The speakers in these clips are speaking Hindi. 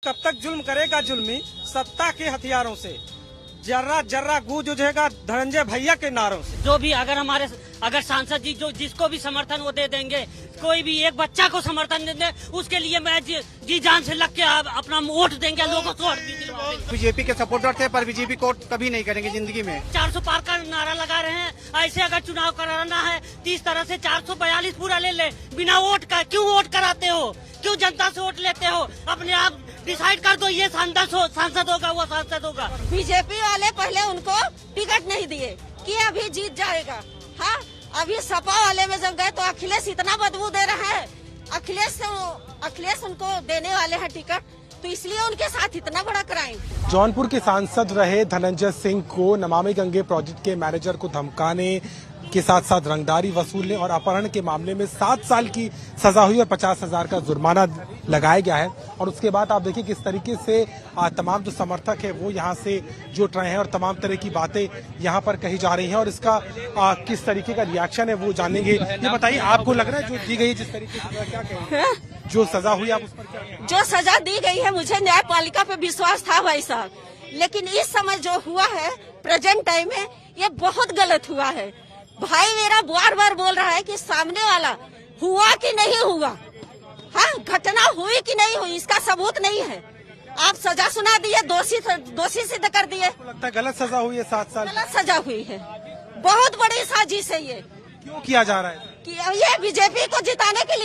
कब तक जुल्म करेगा जुल्मी सत्ता के हथियारों से, जर्रा जर्रा गूंज उठेगा धनंजय भैया के नारों से। जो भी अगर सांसद जी जो जिसको भी समर्थन वो दे देंगे, कोई भी एक बच्चा को समर्थन दे दे, उसके लिए मैं जी जान से लग के अपना वोट देंगे, लोगों को वोट भी दिलवाएंगे। बीजेपी के सपोर्टर थे पर बीजेपी को कभी नहीं करेंगे जिंदगी में। 400 पार का नारा लगा रहे हैं। ऐसे अगर चुनाव कराना है तो इस तरह से 442 पूरा ले ले, बिना वोट का क्यों वोट कराते हो, क्यों जनता से वोट लेते हो? अपने आप डिसाइड कर दो, ये सांसद होगा वो सांसद होगा। बीजेपी वाले पहले उनको टिकट नहीं दिए कि अभी जीत जाएगा। हाँ, अभी सपा वाले में जब गए तो अखिलेश इतना बदबू दे रहा है, अखिलेश उनको देने वाले हैं टिकट, तो इसलिए उनके साथ इतना बड़ा क्राइम। जौनपुर के सांसद रहे धनंजय सिंह को नमामि गंगे प्रोजेक्ट के मैनेजर को धमकाने के साथ साथ रंगदारी वसूलने और अपहरण के मामले में 7 साल की सजा हुई और 50,000 का जुर्माना लगाया गया है। और उसके बाद आप देखिए किस तरीके से तमाम जो समर्थक है वो यहाँ से जुट रहे हैं और तमाम तरह की बातें यहाँ पर कही जा रही हैं और इसका किस तरीके का रिएक्शन है वो जानेंगे। ये बताइए, आपको लग रहा है जो दी गई जिस तरीके से, क्या कहेंगे, जो सजा हुई आप उस पर क्या कहेंगे? जो सजा दी गई है, मुझे न्यायपालिका पे विश्वास था भाई साहब, लेकिन इस समय जो हुआ है प्रेजेंट टाइम में, ये बहुत गलत हुआ है। भाई मेरा बार बार बोल रहा है कि सामने वाला हुआ कि नहीं हुआ, हाँ घटना हुई कि नहीं हुई, इसका सबूत नहीं है। आप सजा सुना दिए, दोषी सिद्ध कर दिए। लगता है गलत सजा हुई है, 7 साल गलत सजा हुई है। बहुत बड़ी साजिश है ये। क्यों किया जा रहा है? कि ये बीजेपी को जिताने के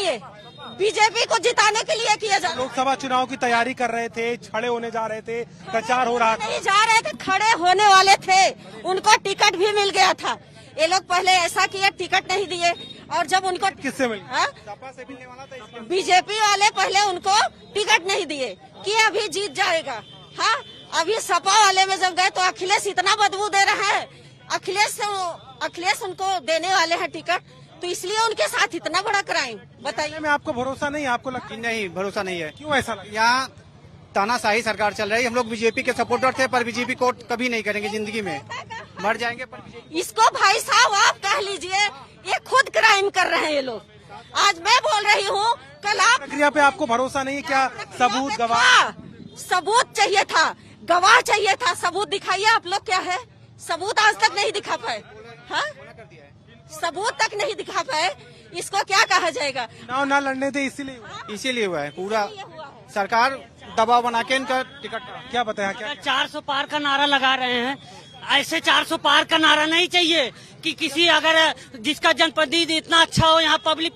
लिए किया जा रहा है। लोकसभा चुनाव की तैयारी कर रहे थे, खड़े होने जा रहे थे, प्रचार हो रहा था। नहीं जा रहे थे, खड़े होने वाले थे, उनको टिकट भी मिल गया था। ये लोग पहले ऐसा किए, टिकट नहीं दिए, और जब उनको किससे मिल? बीजेपी वाले पहले उनको टिकट नहीं दिए कि अभी जीत जाएगा। हाँ, अभी सपा वाले में जब गए तो अखिलेश इतना बदबू दे रहा है, अखिलेश उनको देने वाले हैं टिकट, तो इसलिए उनके साथ इतना बड़ा क्राइम। बताइए, में आपको भरोसा नहीं, आपको लगता नहीं भरोसा नहीं है। क्यों ऐसा लगता? यहाँ तानाशाही सरकार चल रही है। हम लोग बीजेपी के सपोर्टर थे पर बीजेपी को कभी नहीं करेंगे जिंदगी में, मर जाएंगे पर इसको भाई साहब आप कह लीजिए, ये खुद क्राइम कर रहे हैं ये लोग। आज मैं बोल रही हूँ, कल आप प्रक्रिया पे आपको भरोसा नहीं है क्या? सबूत, गवाह? सबूत चाहिए था, गवाह चाहिए था, सबूत दिखाइए आप लोग। क्या है सबूत? आज तक नहीं दिखा पाए। हाँ, सबूत तक नहीं दिखा पाए, इसको क्या कहा जाएगा? चुनाव ना लड़ने दे, इसीलिए हुआ है। पूरा सरकार दबाव बना के इनका टिकट क्या बताया? क्या 400 पार का नारा लगा रहे हैं। ऐसे 400 पार का नारा नहीं चाहिए कि किसी अगर जिसका जनप्रतिनिधि इतना अच्छा हो, यहाँ पब्लिक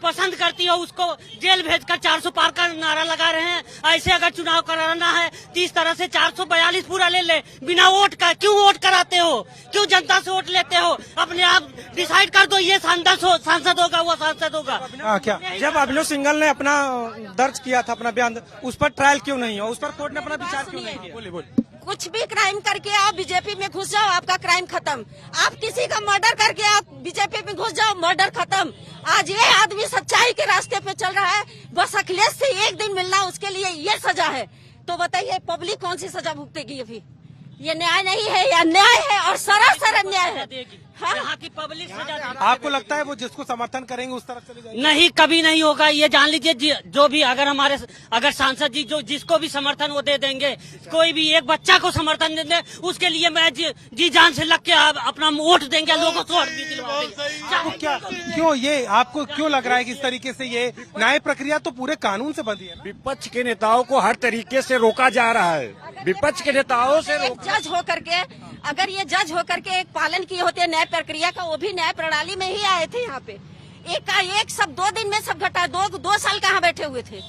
पसंद करती हो, उसको जेल भेजकर 400 पार का नारा लगा रहे हैं। ऐसे अगर चुनाव कराना है तो इस तरह से 442 पूरा ले ले, बिना वोट का क्यों वोट कराते हो, क्यों जनता से वोट लेते हो? अपने आप डिसाइड कर दो, ये सांसद होगा वो सांसद होगा। क्या जब अभिनव सिंघल ने अपना दर्ज किया था अपना बयान, उस पर ट्रायल क्यों नहीं हो, उस पर कोर्ट ने अपना विचार क्यों नहीं किया? बोलिए। कुछ भी क्राइम करके आप बीजेपी में घुस जाओ, आपका क्राइम खत्म। आप किसी का मर्डर करके आप बीजेपी में घुस जाओ, मर्डर खत्म। आज ये आदमी सच्चाई के रास्ते पे चल रहा है, बस अखिलेश से एक दिन मिलना उसके लिए ये सजा है। तो बताइए पब्लिक कौन सी सजा भुगतेगी? अभी ये न्याय नहीं है, या न्याय है और सरासर अन्याय है। हाँ? यहाँ की पब्लिक सजा देगी। आपको लगता है वो जिसको समर्थन करेंगे उस तरफ चले जाएंगे? नहीं, कभी नहीं होगा। ये जान लीजिए, जो भी अगर सांसद जी जो जिसको भी समर्थन वो दे देंगे, कोई भी एक बच्चा को समर्थन दे दे, उसके लिए मैं जी जान से लग के अपना वोट देंगे, लोगों को वोट भी दिलवाएंगे। क्या क्यों ये आपको क्यों लग रहा है कि इस तरीके से ये न्याय प्रक्रिया तो पूरे कानून से बंधी है ना? विपक्ष के नेताओं को हर तरीके से रोका जा रहा है। विपक्ष के नेताओं से जज होकर के, अगर ये जज होकर के एक पालन किए होते न्याय प्रक्रिया का, वो भी न्याय प्रणाली में ही आए थे यहाँ पे। एक सब 2 दिन में सब घटा, 2 साल कहाँ बैठे हुए थे?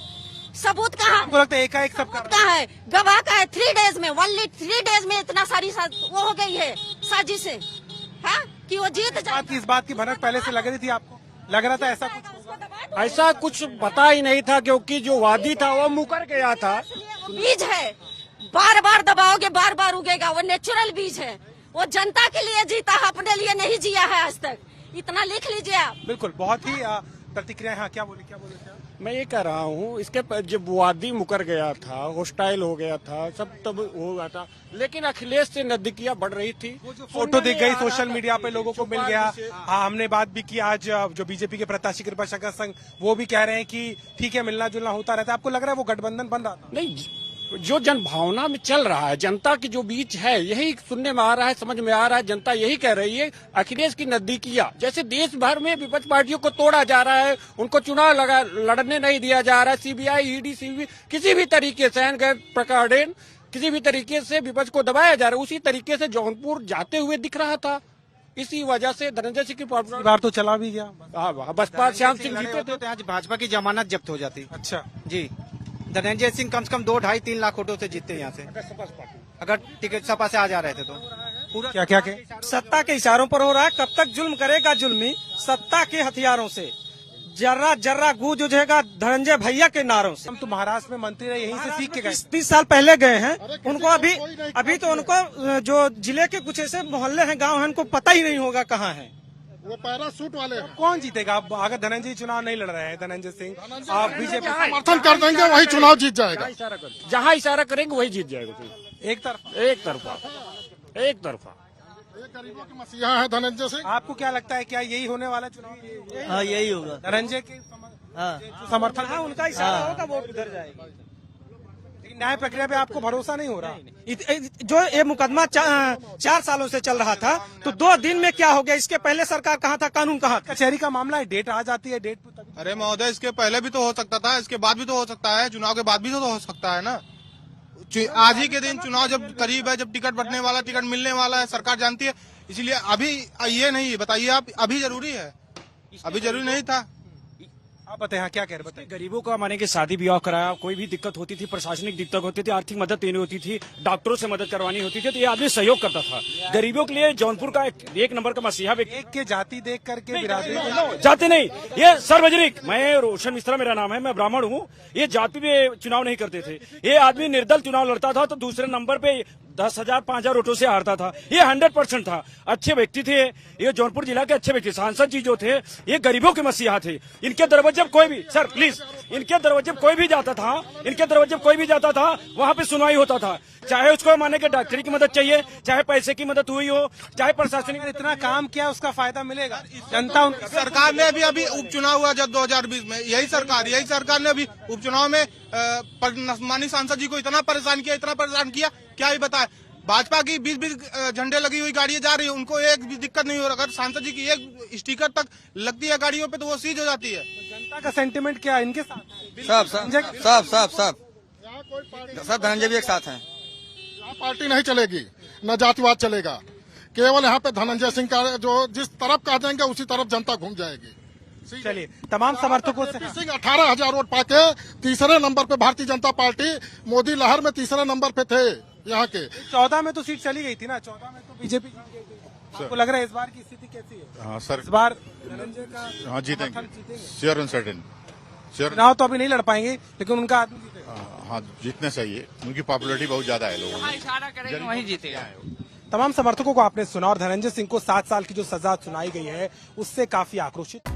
सबूत कहाँ? आपको लगता है एकाएक सब कहाँ है? गवाह का है 3 डेज में, 3 डेज में इतना सारी वो हो गई है साजिशें, हाँ, कि वो जीत जाए। इस बात की भनक पहले से लग रही थी आपको? लग रहा था ऐसा कुछ? ऐसा कुछ पता ही नहीं था, क्योंकि जो वादी था वो मुकर गया था। बीज है, बार बार दबाओगे बार बार उगेगा, वो नेचुरल बीज है। वो जनता के लिए जीता है, अपने लिए नहीं जिया है आज तक। इतना लिख लीजिए आप। बिल्कुल, बहुत ही प्रतिक्रिया। हाँ, क्या बोले? मैं ये कह रहा हूँ, इसके जब वादी मुकर गया था, होस्टाइल हो गया था, सब तब हो गया था, लेकिन अखिलेश से नजदीकियां बढ़ रही थी। वो जो फोटो दिख गई सोशल मीडिया पे, लोगों को मिल गया। हाँ, हमने बात भी की आज, जो बीजेपी के प्रत्याशी कृपा शंकर संघ, वो भी कह रहे हैं कि ठीक है, मिलना जुलना होता रहता है। आपको लग रहा है वो गठबंधन बन रहा था? नहीं, जो जन भावना में चल रहा है, जनता के जो बीच है, यही सुनने में आ रहा है, समझ में आ रहा है। जनता यही कह रही है अखिलेश की नजदीकियां, जैसे देश भर में विपक्ष पार्टियों को तोड़ा जा रहा है, उनको चुनाव लड़ने नहीं दिया जा रहा है। सीबीआई, ईडी, सीबी किसी भी तरीके से प्रकारेण किसी भी तरीके से विपक्ष को दबाया जा रहा है। उसी तरीके से जौनपुर जाते हुए दिख रहा था। इसी वजह से धनंजय सिंह की बार तो चला भी गया। बसपा श्याम सिंह जीते थे तो आज भाजपा की जमानत जब्त हो जाती। अच्छा जी, धनंजय सिंह कम से कम 2-2.5-3 लाख वोटों से जीतते यहाँ से, अगर टिकट सपा से आ जा रहे थे तो। पूरा क्या क्या के सत्ता के इशारों पर हो रहा है। कब तक जुल्म करेगा जुल्मी सत्ता के हथियारों से, जर्रा जर्रा गूंज उठेगा धनंजय भैया के नारों से। हम तो महाराष्ट्र में मंत्री रहे, यहीं से सीख के गए। 30 साल पहले गए हैं। उनको अभी तो उनको जो जिले के कुछ ऐसे मोहल्ले हैं, गांव हैं, उनको पता ही नहीं होगा कहाँ है। वो पैरासूट वाले हैं। कौन जीतेगा? अब अगर धनंजय चुनाव नहीं लड़ रहे हैं, धनंजय सिंह, आप बीजेपी समर्थन कर देंगे, वही चुनाव जीत जाएगा। जहाँ इशारा करेंगे वही जीत जाएगा। एक तरफ एक तरफा ये गरीबों की मसीहा है धनंजय सिंह। आपको क्या लगता है, क्या यही होने वाला चुनाव? हाँ यही होगा। धनंजय के समर्थन, हाँ, उनका इशारा होगा, वोट उधर जाएगी। लेकिन न्याय प्रक्रिया पे आपको भरोसा नहीं हो रहा? जो ये मुकदमा 4 सालों से चल रहा था, तो 2 दिन में क्या हो गया? इसके पहले सरकार कहाँ था, कानून कहाँ था? कचहरी का मामला है, डेट आ जाती है, डेट पे तभी। अरे महोदय, इसके पहले भी तो हो सकता था, इसके बाद भी तो हो सकता है, चुनाव के बाद भी तो हो सकता है ना। आज ही के दिन चुनाव जब करीब है, जब टिकट बंटने वाला, टिकट मिलने वाला है, सरकार जानती है। इसीलिए अभी ये नहीं बताइए आप, अभी जरूरी है? अभी जरूरी नहीं था। आप बताएं, क्या कह रहे बताइए। गरीबों का माने कि शादी ब्याह कराया, कोई भी दिक्कत होती थी, प्रशासनिक दिक्कत होती थी, आर्थिक मदद देनी होती थी, डॉक्टरों से मदद करवानी होती थी, तो ये आदमी सहयोग करता था। गरीबों के लिए जौनपुर का एक नंबर का मसीहा व्यक्ति। एक के जाति देख करके बिरादरी जाते नहीं, ये सार्वजनिक। मैं रोशन मिश्रा मेरा नाम है, मैं ब्राह्मण हूँ। ये जाति में चुनाव नहीं करते थे। ये आदमी निर्दल चुनाव लड़ता था, तो दूसरे नंबर पे 10,000 5,000 वोटों से हारता था। ये 100% था। अच्छे व्यक्ति थे ये, जौनपुर जिला के अच्छे व्यक्ति। सांसद जी जो थे, ये गरीबों के मसीहा थे। इनके दरवाजे कोई भी, सर प्लीज, इनके दरवाजे कोई भी जाता था, वहाँ पे सुनवाई होता था। चाहे उसको माने के डॉक्टरी की मदद चाहिए, चाहे पैसे की मदद हुई हो, चाहे प्रशासनिक। इतना काम किया, उसका फायदा मिलेगा जनता। सरकार ने अभी उपचुनाव हुआ जब 2020 में, यही सरकार ने अभी उपचुनाव में माननीय सांसद जी को इतना परेशान किया, क्या ही बताए। भाजपा की 20 झंडे लगी हुई गाड़ियां जा रही है, उनको एक भी दिक्कत नहीं हो रहा। अगर सांसद जी की एक स्टिकर तक लगती है गाड़ियों पे, तो वो सीज हो जाती है। जनता का सेंटिमेंट क्या है इनके साथ? सब धनंजय भी एक साथ हैं। यहाँ पार्टी नहीं चलेगी, न जातिवाद चलेगा। केवल यहाँ पे धनंजय सिंह का जो जिस तरफ कह देंगे उसी तरफ जनता घूम जाएगी। चलिए, तमाम समर्थकों से 18,000 वोट पाके तीसरे नंबर पे भारतीय जनता पार्टी, मोदी लहर में तीसरे नंबर पे थे यहाँ के। 14 में तो सीट चली गई थी ना, 14 में तो बीजेपी जीत गई थी। आपको लग रहा है इस बार की स्थिति कैसी है? हाँ सर, इस बार धनंजय का हाँ जीतेंगे, श्योर एंड सर्टेन। चुनाव तो अभी नहीं लड़ पाएंगे, लेकिन उनका आदमी जीतेगा। हाँ जीतने चाहिए, उनकी पॉपुलैरिटी बहुत ज्यादा है लोगों में। इशारा करेंगे वही जीतेगा। तमाम समर्थकों को आपने सुना, और धनंजय सिंह को 7 साल की जो सजा सुनाई गई है उससे काफी आक्रोशित